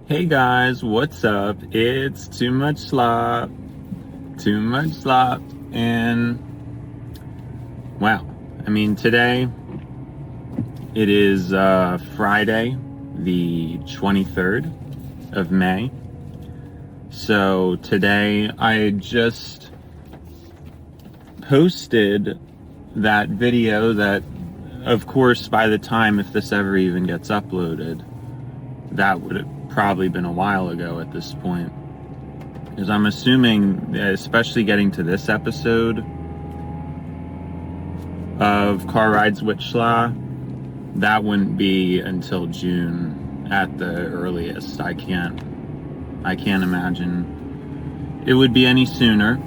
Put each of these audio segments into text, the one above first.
Hey guys, what's up? It's Too Much Slop, and wow, today it is Friday, the 23rd of May. So today I just posted that video that, of course, by the time if this ever even gets uploaded, that would have probably been a while ago at this point. Because I'm assuming, especially getting to this episode of Car Rides with Schla, that wouldn't be until June at the earliest. I can't imagine it would be any sooner.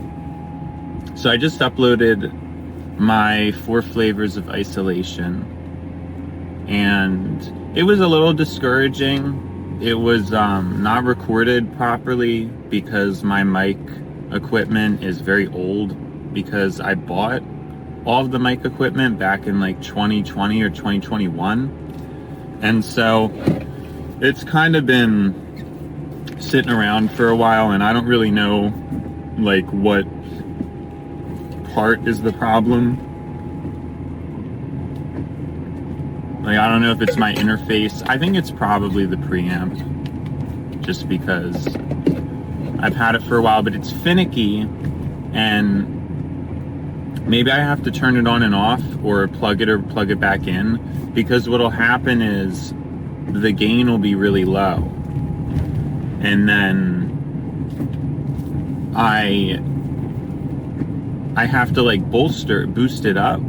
So I just uploaded my 4 flavors of isolation, and it was a little discouraging. It was not recorded properly because my mic equipment is very old, because I bought all of the mic equipment back in like 2020 or 2021. And so it's kind of been sitting around for a while, and I don't really know like what part is the problem. Like, I don't know if it's my interface. I think it's probably the preamp, just because I've had it for a while, but it's finicky, and maybe I have to turn it on and off or plug it back in, because what'll happen is the gain will be really low, and then I have to like boost it up.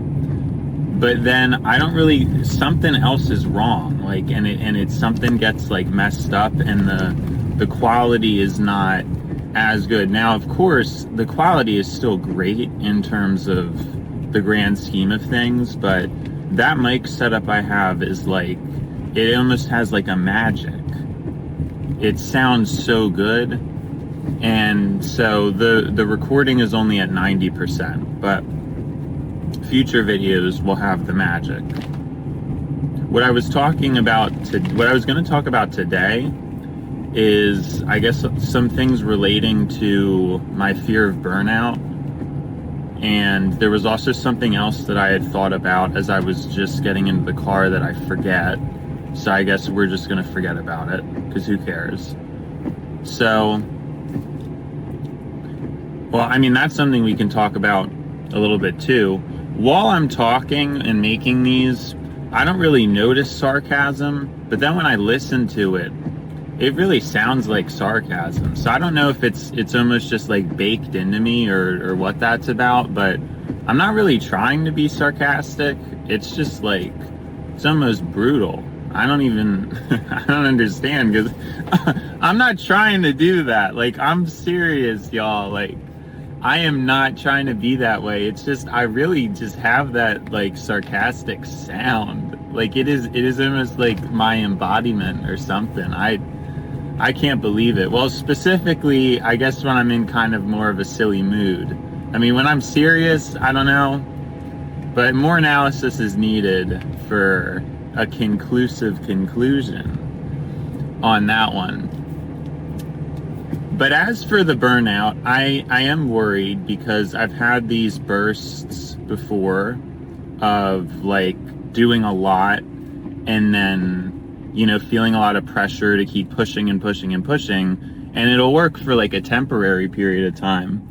But then I don't really, something else is wrong, like, and it's something gets like messed up, and the quality is not as good. Now, of course, the quality is still great in terms of the grand scheme of things, but that mic setup I have is like, it almost has like a magic. It sounds so good, and so the recording is only at 90%, but future videos will have the magic. What I was going to talk about today is, I guess, some things relating to my fear of burnout. And there was also something else that I had thought about as I was just getting into the car that I forget. So I guess we're just going to forget about it, because who cares? So, well, that's something we can talk about a little bit too. While I'm talking and making these, I don't really notice sarcasm, but then when I listen to it, it really sounds like sarcasm. So I don't know if it's almost just like baked into me or what that's about, but I'm not really trying to be sarcastic. It's just like, it's almost brutal. I don't understand, because I'm not trying to do that. Like, I'm serious, y'all. Like, I am not trying to be that way. It's just, I really just have that like sarcastic sound. Like, it is almost like my embodiment or something. I can't believe it. Well, specifically, I guess when I'm in kind of more of a silly mood. When I'm serious, I don't know, but more analysis is needed for a conclusive conclusion on that one. But as for the burnout, I am worried, because I've had these bursts before of like doing a lot, and then, feeling a lot of pressure to keep pushing and pushing and pushing, and it'll work for like a temporary period of time.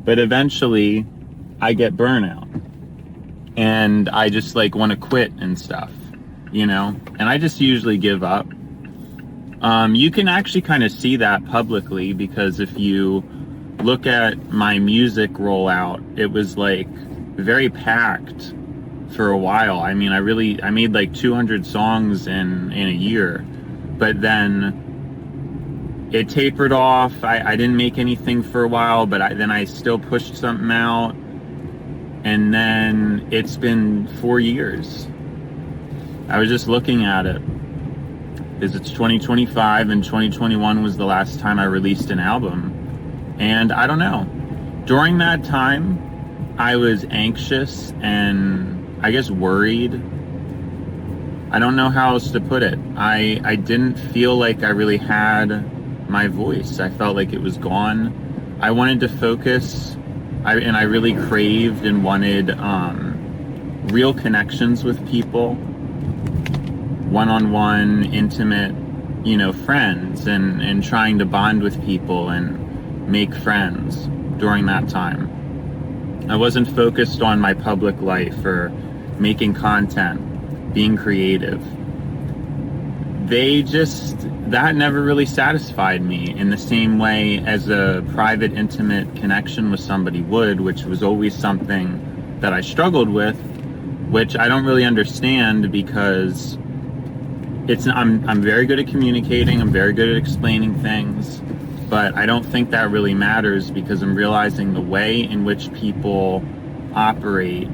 But eventually I get burnout, and I just like want to quit and stuff, and I just usually give up. You can actually kind of see that publicly, because if you look at my music rollout, it was like very packed for a while. I made like 200 songs in a year, but then it tapered off. I didn't make anything for a while, but then I still pushed something out, and then it's been 4 years. I was just looking at it, because it's 2025 and 2021 was the last time I released an album. And I don't know, during that time I was anxious and I guess worried I don't know how else to put it. I didn't feel like I really had my voice. I felt like it was gone. I wanted to focus, and I really craved and wanted real connections with people, one-on-one, intimate, friends, and trying to bond with people and make friends during that time. I wasn't focused on my public life or making content, being creative. That never really satisfied me in the same way as a private, intimate connection with somebody would, which was always something that I struggled with, which I don't really understand because I'm very good at communicating, I'm very good at explaining things, but I don't think that really matters because I'm realizing the way in which people operate,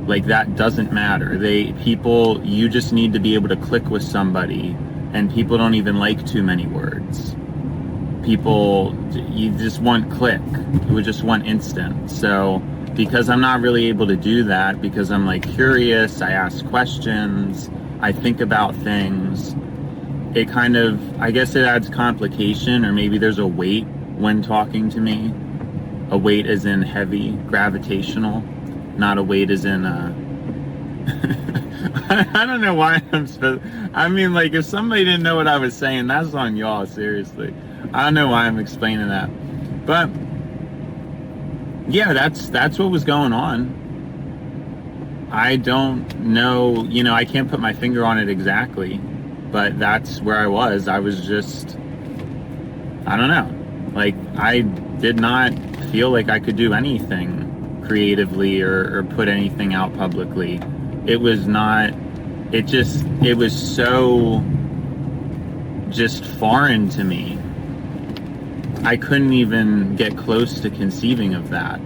like, that doesn't matter. You just need to be able to click with somebody, and people don't even like too many words. You just want click. You would just want instant. So because I'm not really able to do that, because I'm like curious, I ask questions, I think about things, it kind of, I guess it adds complication, or maybe there's a weight when talking to me. A weight as in heavy, gravitational, not a weight as in I don't know why like, if somebody didn't know what I was saying, that's on y'all, seriously. I don't know why I'm explaining that. But yeah, that's what was going on. I don't know, I can't put my finger on it exactly, but that's where I was. I was just, I don't know. Like, I did not feel like I could do anything creatively or put anything out publicly. It was so just foreign to me. I couldn't even get close to conceiving of that.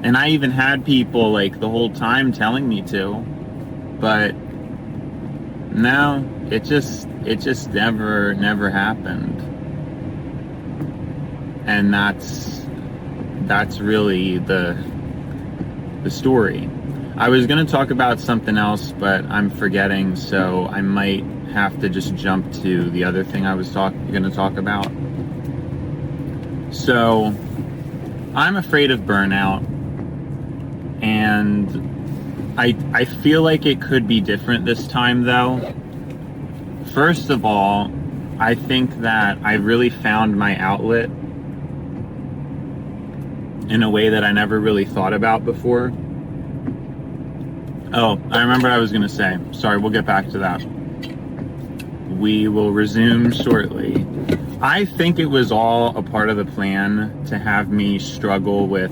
And I even had people like the whole time telling me to, but no, it just never happened. And that's really the story. I was going to talk about something else, but I'm forgetting, so I might have to just jump to the other thing I was going to talk about. So, I'm afraid of burnout, and I feel like it could be different this time, though. First of all, I think that I really found my outlet in a way that I never really thought about before. Oh, I remember what I was going to say. Sorry, we'll get back to that. We will resume shortly. I think it was all a part of the plan to have me struggle with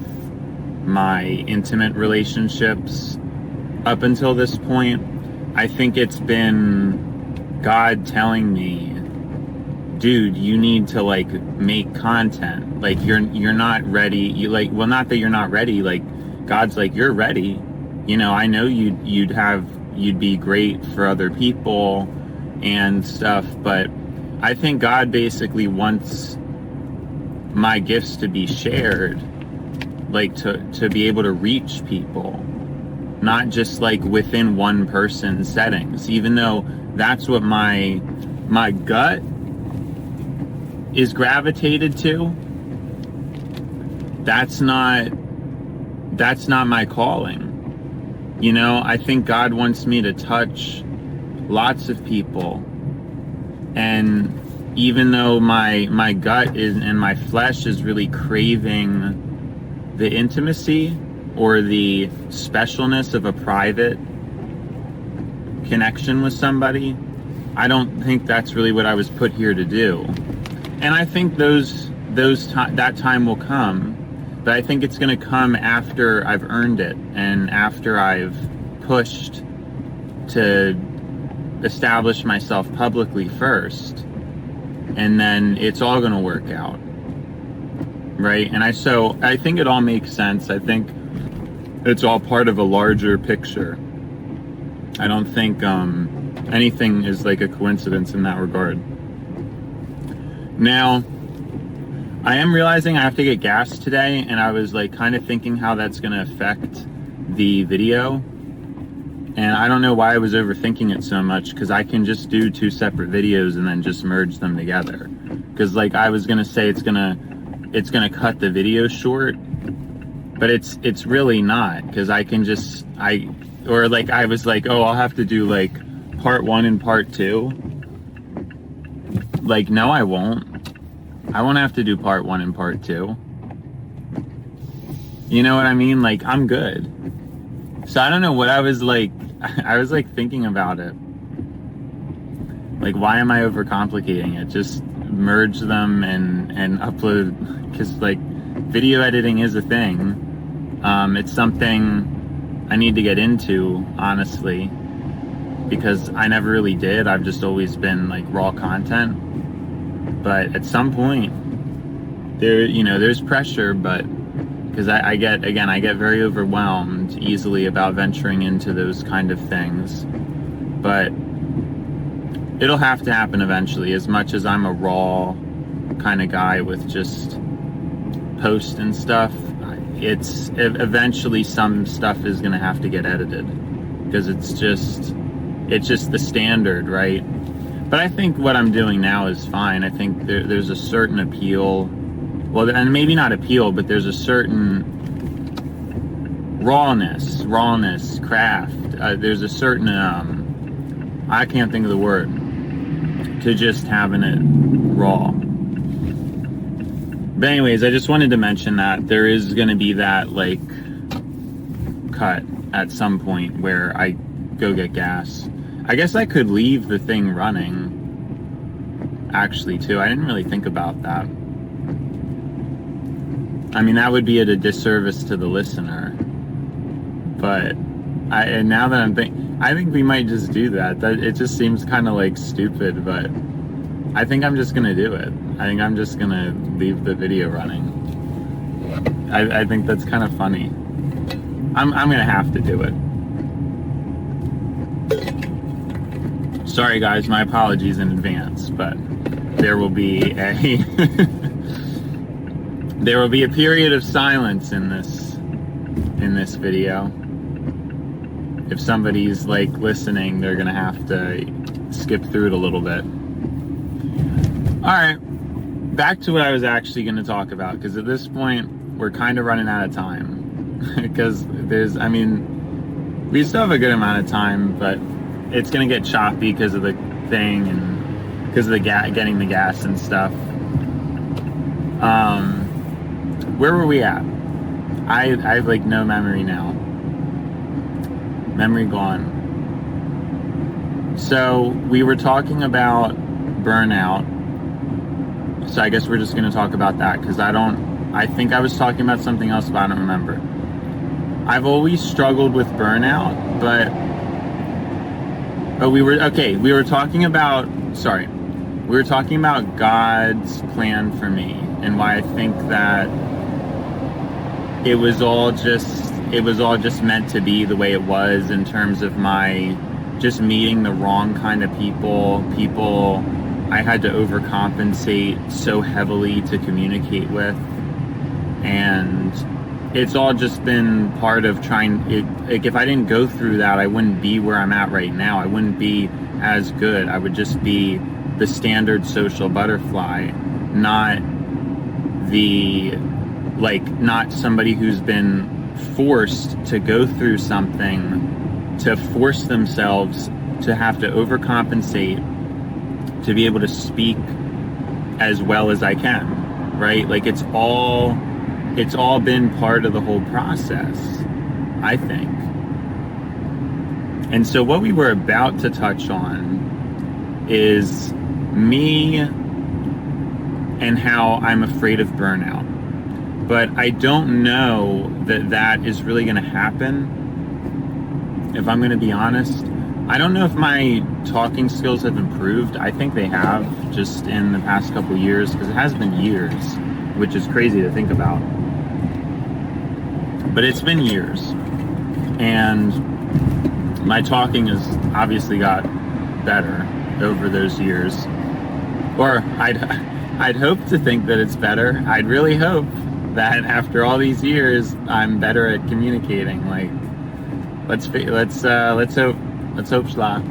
my intimate relationships up until this point. I think it's been God telling me, dude, you need to like make content. Like you're not ready. Not that you're not ready. Like God's like, you're ready. I know you'd be great for other people and stuff, but I think God basically wants my gifts to be shared, like to be able to reach people, not just like within one person's settings, even though that's what my gut is gravitated to. That's not my calling. I think God wants me to touch lots of people, and even though my gut is and my flesh is really craving the intimacy or the specialness of a private connection with somebody, I don't think that's really what I was put here to do. And I think that time will come, but I think it's going to come after I've earned it and after I've pushed to establish myself publicly first, and then it's all going to work out, right? And I think it all makes sense. I think it's all part of a larger picture. I don't think anything is like a coincidence in that regard. Now, I am realizing I have to get gas today, and I was like kind of thinking how that's going to affect the video. And I don't know why I was overthinking it so much, because I can just do 2 separate videos and then just merge them together. Because like I was gonna say it's gonna cut the video short, but it's really not, because I can just I was like, oh, I'll have to do like part 1 and part 2. Like, no, I won't have to do part 1 and part 2. You know what I mean? Like, I'm good. So I don't know what I was like thinking about it. Like, why am I overcomplicating it? Just merge them and upload, because like video editing is a thing. It's something I need to get into, honestly, because I never really did. I've just always been like raw content. But at some point there's pressure, but because I get very overwhelmed easily about venturing into those kind of things. But it'll have to happen eventually. As much as I'm a raw kind of guy with just post and stuff, it's eventually some stuff is gonna have to get edited, because it's just the standard, right? But I think what I'm doing now is fine. I think there's a certain appeal. Well, and maybe not appeal, but there's a certain rawness, craft. There's a certain, I can't think of the word, to just having it raw. But anyways, I just wanted to mention that there is going to be that, like, cut at some point where I go get gas. I guess I could leave the thing running, actually, too. I didn't really think about that. I mean, that would be at a disservice to the listener. But now that I think we might just do that. It just seems kind of like stupid, but I think I'm just gonna do it. I think I'm just gonna leave the video running. I think that's kind of funny. I'm gonna have to do it. Sorry guys, my apologies in advance, but there will be a there will be a period of silence in this video. If somebody's like listening, they're gonna have to skip through it a little bit. Alright, back to what I was actually gonna talk about, because at this point we're kind of running out of time. Because we still have a good amount of time, but it's gonna get choppy because of the thing and because of the getting the gas and stuff. Where were we at? I have like no memory now. Memory gone. So we were talking about burnout. So I guess we're just going to talk about that, because I think I was talking about something else, but I don't remember. I've always struggled with burnout, but we were talking about God's plan for me, and why I think that it was all just meant to be the way it was, in terms of my just meeting the wrong kind of people I had to overcompensate so heavily to communicate with. And it's all just been part of like, if I didn't go through that, I wouldn't be where I'm at right now. I wouldn't be as good. I would just be the standard social butterfly, not somebody who's been forced to go through something, to force themselves to have to overcompensate to be able to speak as well as I can, right? Like, it's all been part of the whole process, I think. And so what we were about to touch on is me and how I'm afraid of burnout. But I don't know that is really going to happen, if I'm going to be honest. I don't know if my talking skills have improved. I think they have, just in the past couple years, because it has been years, which is crazy to think about. But it's been years. And my talking has obviously got better over those years. Or I'd hope to think that it's better. I'd really hope that after all these years, I'm better at communicating. Like, Let's hope Slop.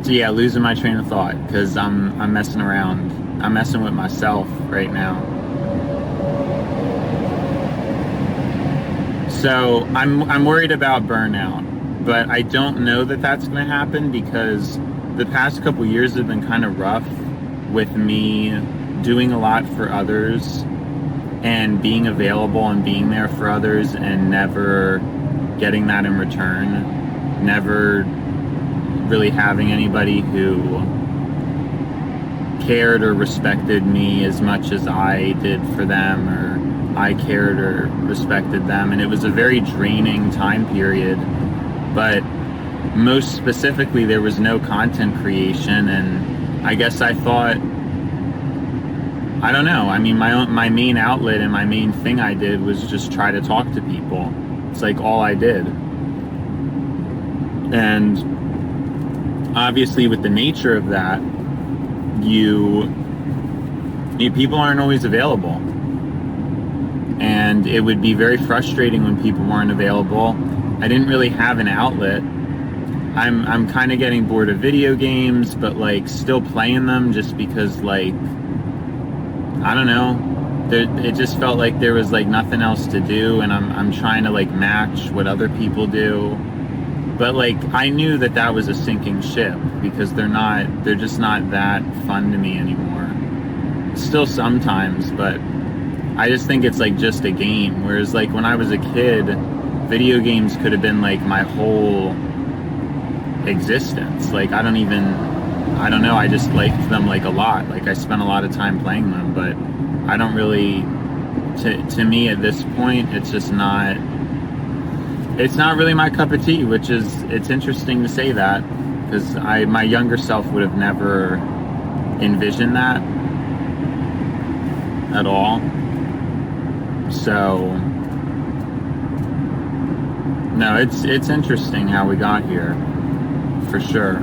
So yeah, losing my train of thought because I'm messing around. I'm messing with myself right now. So I'm worried about burnout, but I don't know that that's going to happen because the past couple years have been kind of rough with me doing a lot for others and being available and being there for others and never getting that in return, never really having anybody who cared or respected me as much as I did for them, or I cared or respected them. And it was a very draining time period, but most specifically there was no content creation. And I guess I thought, I don't know, I mean, my main outlet and my main thing I did was just try to talk to people. It's like all I did. And obviously with the nature of that, people aren't always available. And it would be very frustrating when people weren't available. I didn't really have an outlet. I'm kind of getting bored of video games, but like still playing them just because, like, I don't know, it just felt like there was like nothing else to do, and I'm trying to like match what other people do. But like I knew that was a sinking ship because they're just not that fun to me anymore. Still sometimes, but I just think it's like just a game. Whereas like when I was a kid, video games could have been like my whole existence. Like I don't know, I just liked them like a lot. Like I spent a lot of time playing them, but I don't really, to me at this point, it's not really my cup of tea, which is, it's interesting to say that because my younger self would have never envisioned that at all. So no, it's interesting how we got here, for sure.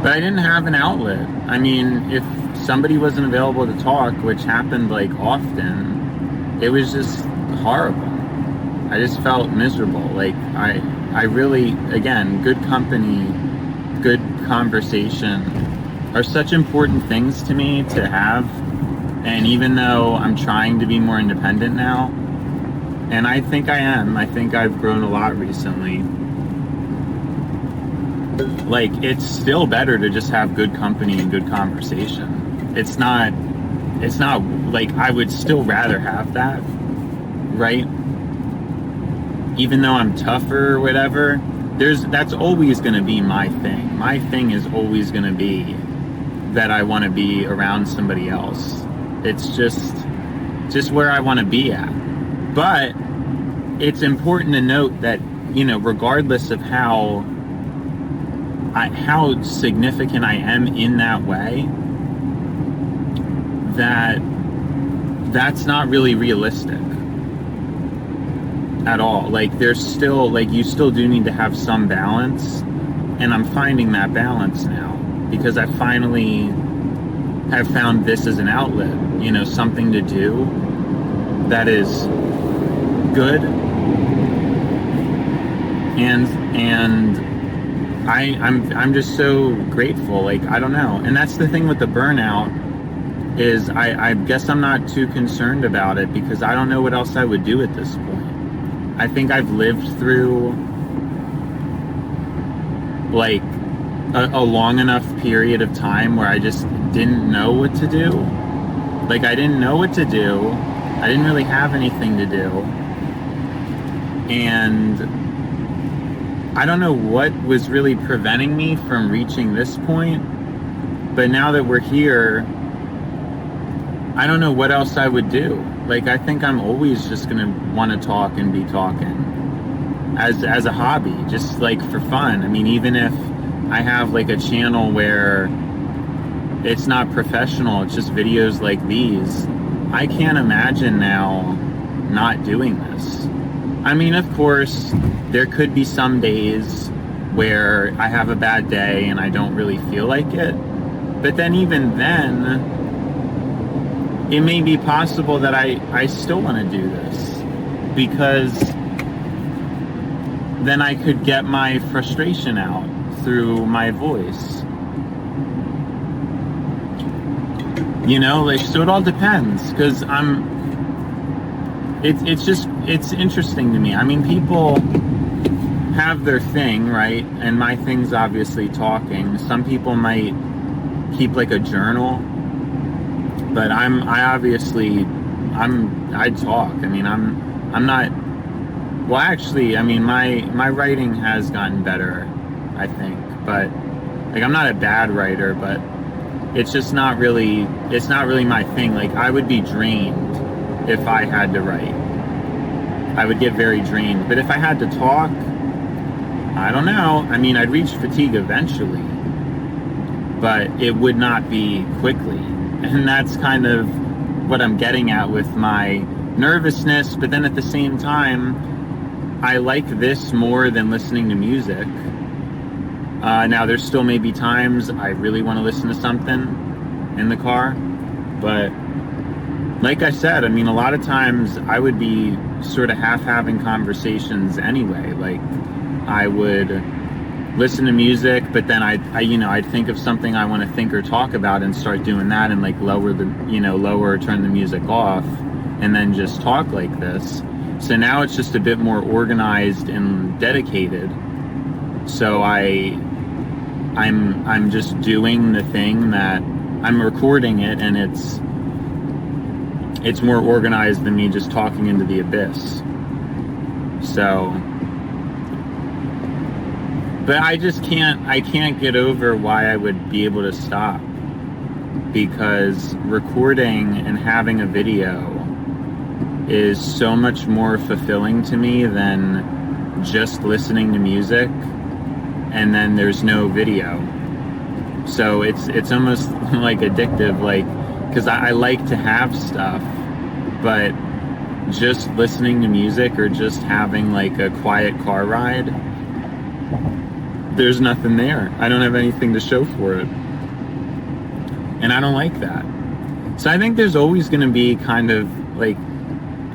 But I didn't have an outlet. I mean, if somebody wasn't available to talk, which happened like often, it was just horrible. I just felt miserable. Like I really, again, good company, good conversation are such important things to me to have. And even though I'm trying to be more independent now, and I think I am, I think I've grown a lot recently, like it's still better to just have good company and good conversation. It's not like I would still rather have that, right? Even though I'm tougher or whatever, that's always going to be my thing. My thing is always going to be that I want to be around somebody else. It's just where I want to be at. But it's important to note that, you know, regardless of how significant I am in that way, that's not really realistic at all. Like there's still, like you still do need to have some balance, and I'm finding that balance now because I finally have found this as an outlet, you know, something to do that is good, and I'm just so grateful. Like I don't know, and that's the thing with the burnout is I guess I'm not too concerned about it because I don't know what else I would do at this point. I think I've lived through like a long enough period of time where I just didn't know what to do. Like I didn't know what to do. I didn't really have anything to do. And I don't know what was really preventing me from reaching this point. But now that we're here, I don't know what else I would do. Like I think I'm always just gonna want to talk and be talking as a hobby, just like for fun. I mean, even if I have like a channel where it's not professional, it's just videos like these, I can't imagine now not doing this. I mean, of course, there could be some days where I have a bad day and I don't really feel like it. But then even then, it may be possible that I still want to do this, because then I could get my frustration out through my voice. You know, like, so it all depends, because it's interesting to me. I mean, people have their thing, right? And my thing's obviously talking. Some people might keep like a journal, but I talk. I mean, I'm not, well, actually, I mean, my writing has gotten better, I think, but like, I'm not a bad writer, but it's just not really my thing. Like, I would be drained if I had to write. I would get very drained. But if I had to talk, I don't know. I mean, I'd reach fatigue eventually, but it would not be quickly. And that's kind of what I'm getting at with my nervousness. But then at the same time, I like this more than listening to music. Now, there's still maybe times I really want to listen to something in the car, but like I said, I mean, a lot of times I would be sort of having conversations anyway. Like, I would listen to music, but then I'd think of something I want to think or talk about and start doing that, and like lower or turn the music off, and then just talk like this. So now it's just a bit more organized and dedicated. So I'm just doing the thing that I'm recording it, and it's more organized than me just talking into the abyss. So, but I can't get over why I would be able to stop, because recording and having a video is so much more fulfilling to me than just listening to music and then there's no video. So it's almost like addictive, like, because I like to have stuff, but just listening to music or just having like a quiet car ride, there's nothing there. I don't have anything to show for it, and I don't like that. So I think there's always going to be kind of like,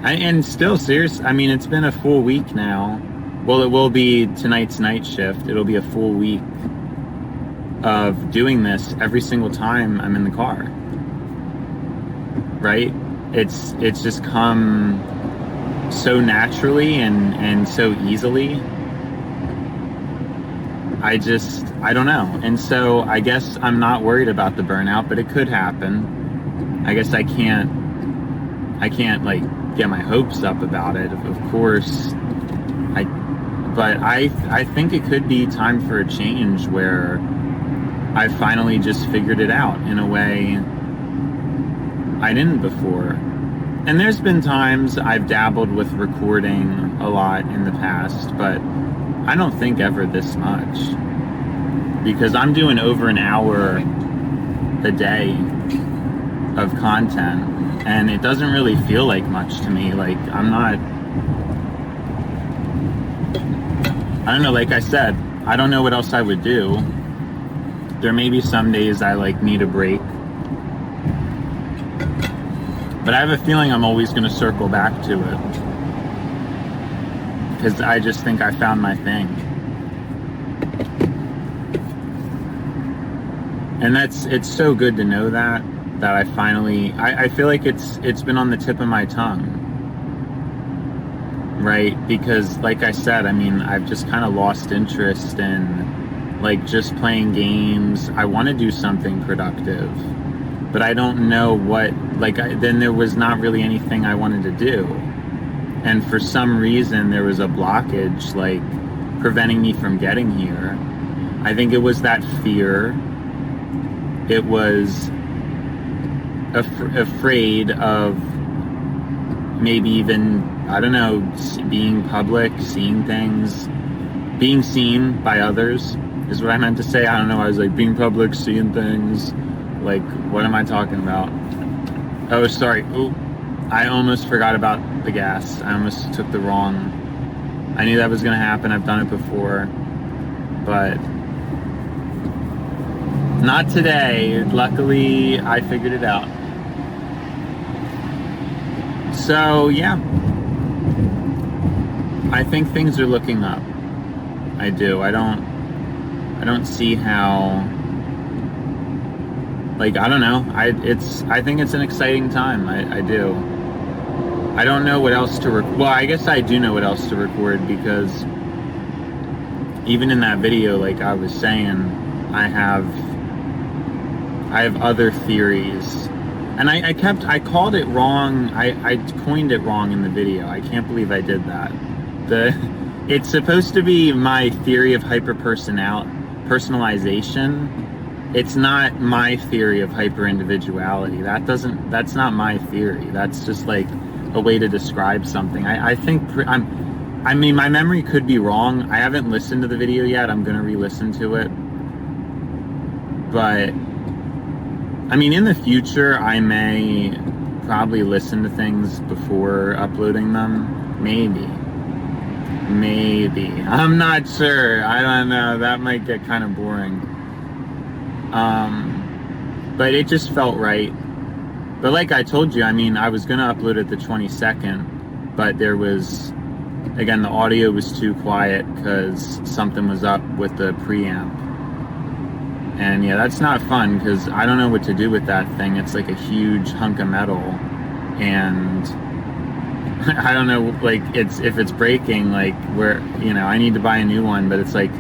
and still serious, I mean, it's been a full week now. Well, it will be tonight's night shift. It'll be a full week of doing this every single time I'm in the car. Right? It's just come so naturally and so easily. I don't know. And so I guess I'm not worried about the burnout, but it could happen. I guess I can't like get my hopes up about it, of course. But I think it could be time for a change where I finally just figured it out in a way I didn't before. And there's been times I've dabbled with recording a lot in the past, but I don't think ever this much, because I'm doing over an hour a day of content, and it doesn't really feel like much to me. Like, I don't know, like I said, I don't know what else I would do. There may be some days I like need a break, but I have a feeling I'm always going to circle back to it, because I just think I found my thing. And it's so good to know that I finally, I feel like it's been on the tip of my tongue. Right? Because like I said, I mean, I've just kind of lost interest in like just playing games. I want to do something productive, but I don't know what, like, then there was not really anything I wanted to do. And for some reason, there was a blockage, like, preventing me from getting here. I think it was that fear. It was afraid of maybe even, I don't know, being public, seeing things, being seen by others is what I meant to say. I don't know, I was like, being public, seeing things, like, what am I talking about? Oh, sorry. Ooh, I almost forgot about the gas. I almost took the wrong, I knew that was going to happen. I've done it before, but not today. Luckily, I figured it out. So yeah, I think things are looking up. I do. I don't see how, like, I don't know. I think it's an exciting time. I do. I don't know what else to well, I guess I do know what else to record, because even in that video, like I was saying, I have other theories. And I called it wrong. I coined it wrong in the video. I can't believe I did that. It's supposed to be my theory of personalization. It's not my theory of hyper-individuality. That's not my theory. That's just like a way to describe something. I mean, my memory could be wrong. I haven't listened to the video yet. I'm going to re-listen to it. But, I mean, in the future, I may probably listen to things before uploading them. Maybe. I'm not sure. I don't know. That might get kind of boring. But it just felt right. But like I told you, I mean, I was going to upload it the 22nd, but there was, again, the audio was too quiet because something was up with the preamp. And yeah, that's not fun, because I don't know what to do with that thing. It's like a huge hunk of metal, and I don't know, like, if it's breaking, like, where, you know, I need to buy a new one, but it's like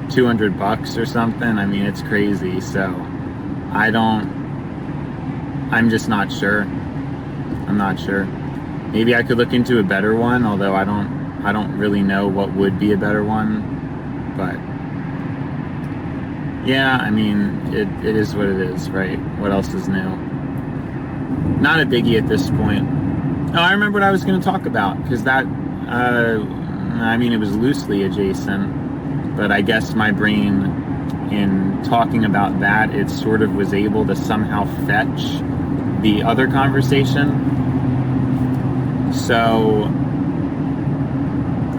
$200 or something. I mean, it's crazy. So I'm just not sure. I'm not sure. Maybe I could look into a better one, although I don't really know what would be a better one. But yeah, I mean, it is what it is, right? What else is new? Not a biggie at this point. Oh, I remember what I was going to talk about, because that, I mean, it was loosely adjacent, but I guess my brain, in talking about that, it sort of was able to somehow fetch the other conversation. So,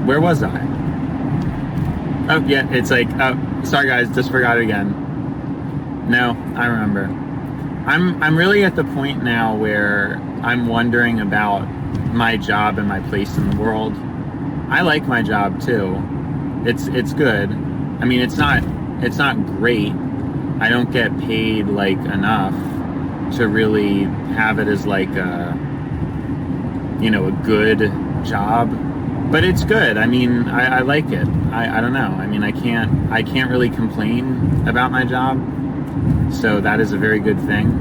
where was I? Oh, yeah, it's like, oh, sorry guys, just forgot it again. No, I remember. I'm really at the point now where I'm wondering about my job and my place in the world. I like my job too. It's good. I mean, it's not great. I don't get paid like enough to really have it as like a, you know, a good job, but it's good. I mean, I like it. I don't know. I mean, I can't really complain about my job. So that is a very good thing.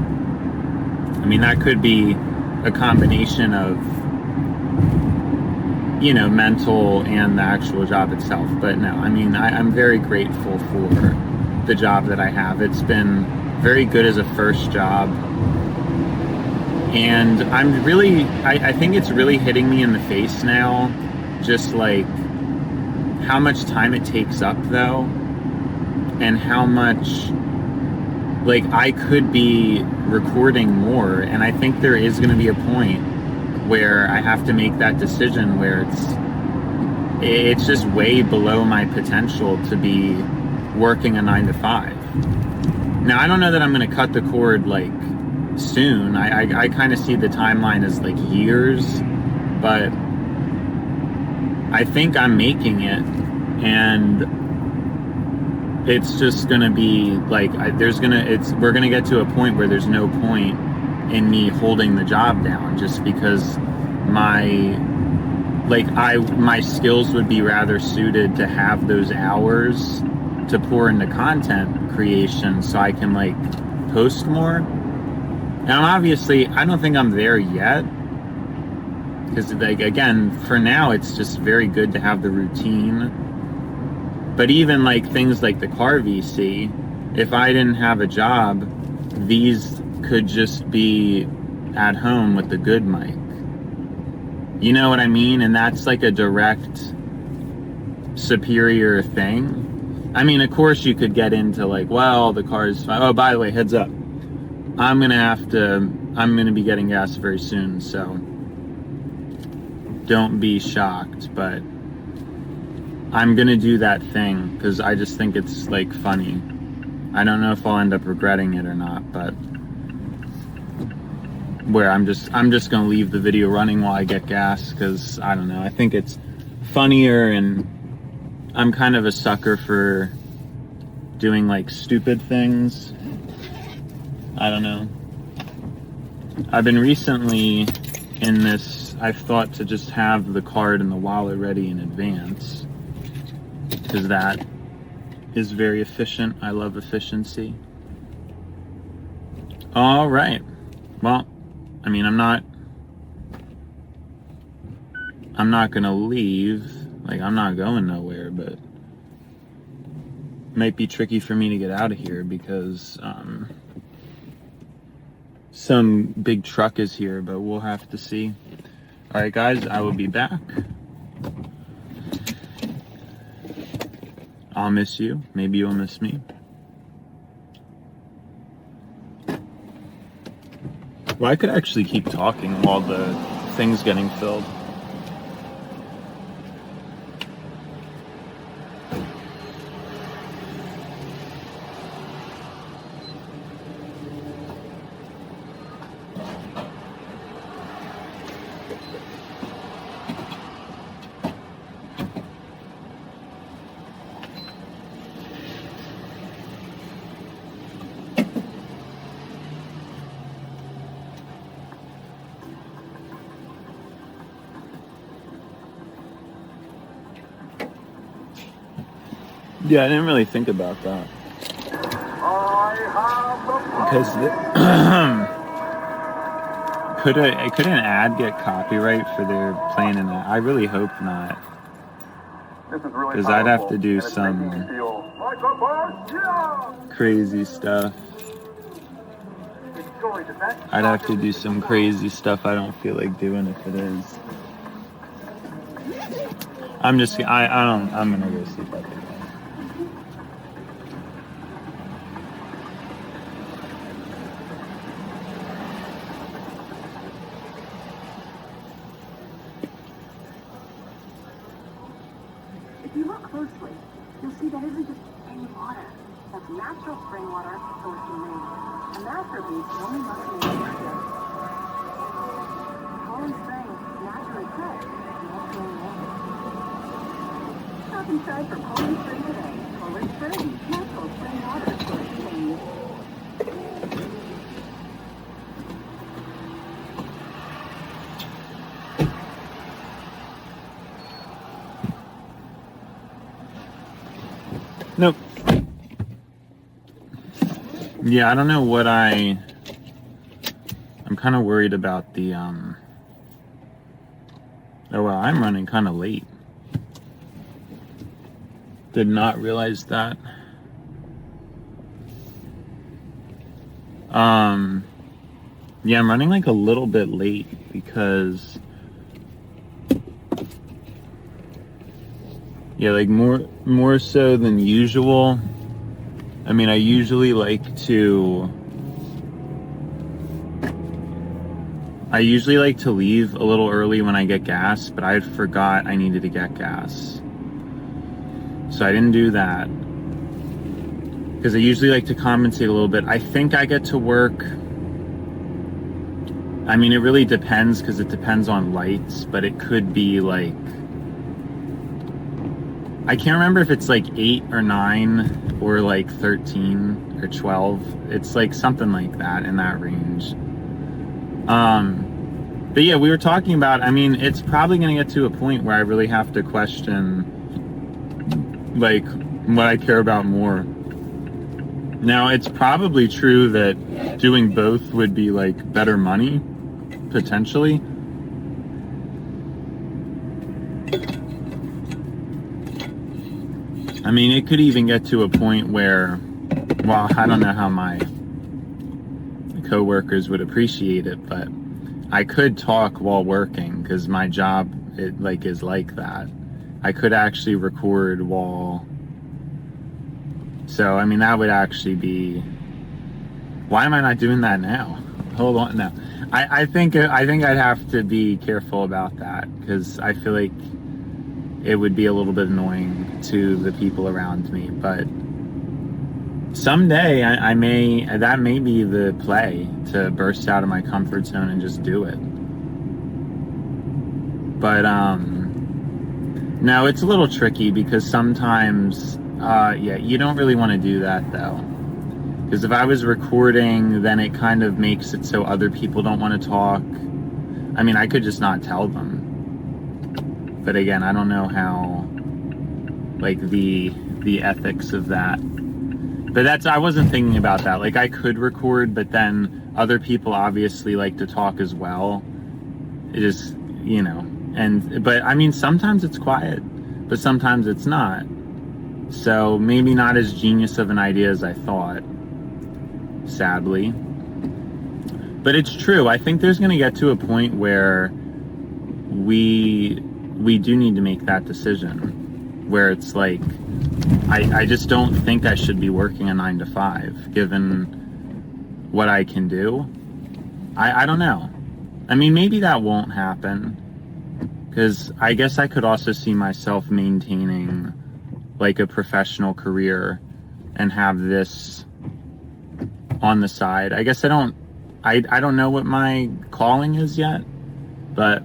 I mean, that could be a combination of, you know, mental and the actual job itself. But no, I mean, I'm very grateful for the job that I have. It's been very good as a first job. And I'm really, I think it's really hitting me in the face now, just like how much time it takes up though, and how much, like, I could be recording more. And I think there is going to be a point where I have to make that decision where it's just way below my potential to be working a 9-to-5. Now, I don't know that I'm going to cut the cord like soon. I kind of see the timeline as like years, but I think I'm making it, and it's just gonna be like, we're gonna get to a point where there's no point in me holding the job down, just because my skills would be rather suited to have those hours to pour into content creation so I can like post more. And obviously I don't think I'm there yet, because like, again, for now it's just very good to have the routine. But even like things like the car VC, if I didn't have a job, these could just be at home with the good mic. You know what I mean? And that's like a direct superior thing. I mean, of course you could get into like, well, the car's fine. Oh, by the way, heads up, I'm gonna be getting gas very soon, so don't be shocked, but I'm gonna do that thing because I just think it's like funny. I don't know if I'll end up regretting it or not, but where I'm just gonna leave the video running while I get gas, because I don't know, I think it's funnier, and I'm kind of a sucker for doing like stupid things. I don't know. I've been recently in this, I've thought to just have the card and the wallet ready in advance, because that is very efficient. I love efficiency. All right. Well, I mean, I'm not gonna leave. Like, I'm not going nowhere, but it might be tricky for me to get out of here because some big truck is here, but we'll have to see. All right, guys, I will be back. I'll miss you. Maybe you'll miss me. Well, I could actually keep talking while the thing's getting filled. Yeah, I didn't really think about that. Because could an ad get copyright for their playing in that? I really hope not. Because I'd have to do some crazy stuff. I'd have to do some crazy stuff I don't feel like doing if it is. I'm gonna go sleep at the game. If you look closely, you'll see that isn't just any water. That's natural spring water sourced from rain. A masterpiece only must be nature. Holland Spring, naturally fresh, naturally warm. Stop inside for Poland Spring today. Poland Spring, natural spring water sourced from rain. Nope. Yeah, I don't know what I'm kind of worried about the, oh well, I'm running kind of late. Did not realize that. Yeah, I'm running like a little bit late because, yeah, like more so than usual. I mean, I usually like to leave a little early when I get gas, but I forgot I needed to get gas. So I didn't do that. Because I usually like to compensate a little bit. I think I get to work, I mean, it really depends because it depends on lights, but it could be like, I can't remember if it's like 8 or 9 or like 13 or 12. It's like something like that, in that range. But yeah, we were talking about, I mean, it's probably going to get to a point where I really have to question like what I care about more. Now, it's probably true that doing both would be like better money, potentially. I mean, it could even get to a point where, well, I don't know how my coworkers would appreciate it, but I could talk while working because my job is like that. I could actually record while, so I mean that would actually be, why am I not doing that now? Hold on, no. I think I'd have to be careful about that because I feel like it would be a little bit annoying to the people around me, but someday that may be the play, to burst out of my comfort zone and just do it. But no, it's a little tricky because sometimes you don't really want to do that though, because if I was recording, then it kind of makes it so other people don't want to talk. I mean, I could just not tell them, but again, I don't know how, like, the ethics of that. But I wasn't thinking about that. Like, I could record, but then other people obviously like to talk as well. It just, but I mean, sometimes it's quiet, but sometimes it's not. So maybe not as genius of an idea as I thought, sadly. But it's true. I think there's going to get to a point where we do need to make that decision, where it's like, I just don't think I should be working a 9 to 5, given what I can do. I don't know. I mean, maybe that won't happen, because I guess I could also see myself maintaining like a professional career and have this on the side. I guess I don't know what my calling is yet, but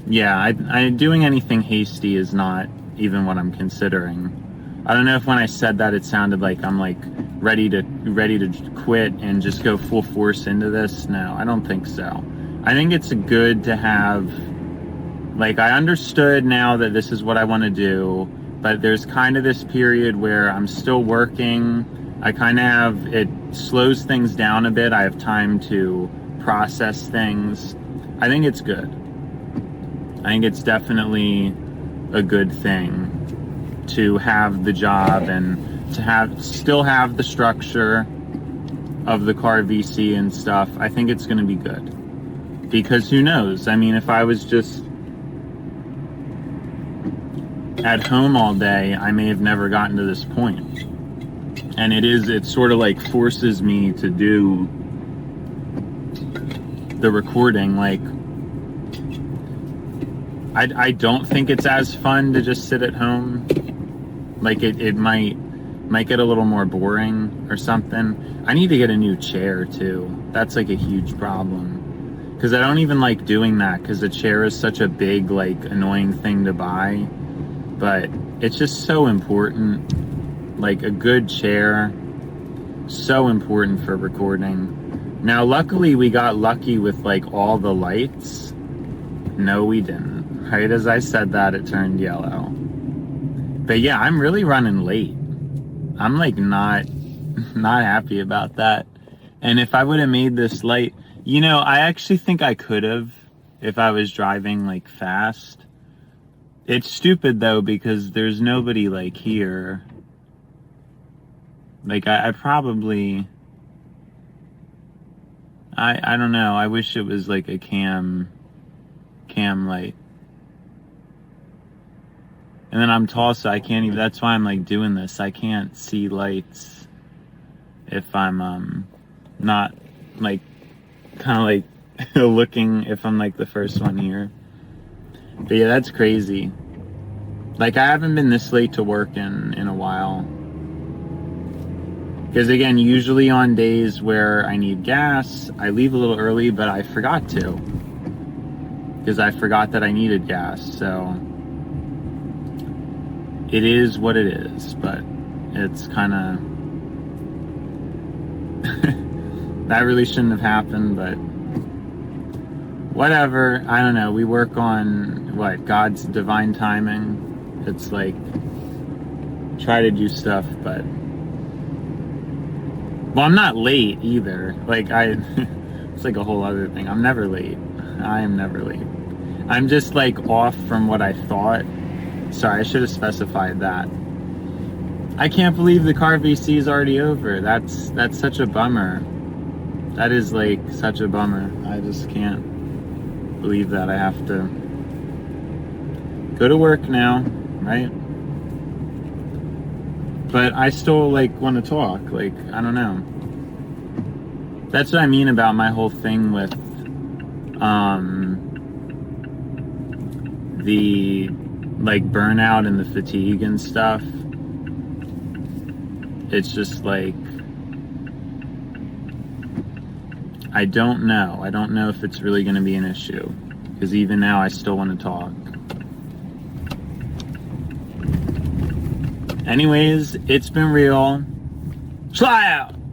yeah, doing anything hasty is not even what I'm considering. I don't know if when I said that it sounded like I'm like ready to quit and just go full force into this. No, I don't think so. I think it's good to have, like, I understood now that this is what I want to do, but there's kind of this period where I'm still working. I kind of have, it slows things down a bit. I have time to process things. I think it's good. I think it's definitely a good thing to have the job and to still have the structure of the car VC and stuff. I think it's going to be good, because who knows? I mean, if I was just at home all day, I may have never gotten to this point. And it sort of like forces me to do the recording. Like, I don't think it's as fun to just sit at home. Like, it might get a little more boring or something. I need to get a new chair too. That's like a huge problem, because I don't even like doing that, because the chair is such a big, like, annoying thing to buy. But it's just so important. Like, a good chair, so important for recording. Now, luckily we got lucky with like all the lights. No, we didn't. Right as I said that, it turned yellow. But yeah, I'm really running late. I'm like not happy about that. And if I would have made this light, I actually think I could have, if I was driving like fast. It's stupid though, because there's nobody like here. Like, I probably, I don't know. I wish it was like a cam light. And then I'm tall, so I can't even, that's why I'm like doing this. I can't see lights if I'm not like kind of like looking, if I'm like the first one here. But yeah, that's crazy. Like, I haven't been this late to work in a while. Because again, usually on days where I need gas, I leave a little early, but I forgot to. Because I forgot that I needed gas, so it is what it is, but it's kind of that really shouldn't have happened, but whatever. I don't know. We work on God's divine timing. It's like, try to do stuff, but well, I'm not late either. Like, it's like a whole other thing. I'm never late. I am never late. I'm just like off from what I thought. Sorry, I should have specified that. I can't believe the car VC is already over. That's such a bummer. That is like such a bummer. I just can't believe that I have to go to work now, right? But I still like want to talk. Like, I don't know. That's what I mean about my whole thing with the like burnout and the fatigue and stuff. it's just like, I don't know. I don't know if it's really going to be an issue. Because even now, I still want to talk. Anyways, it's been real. Fly out!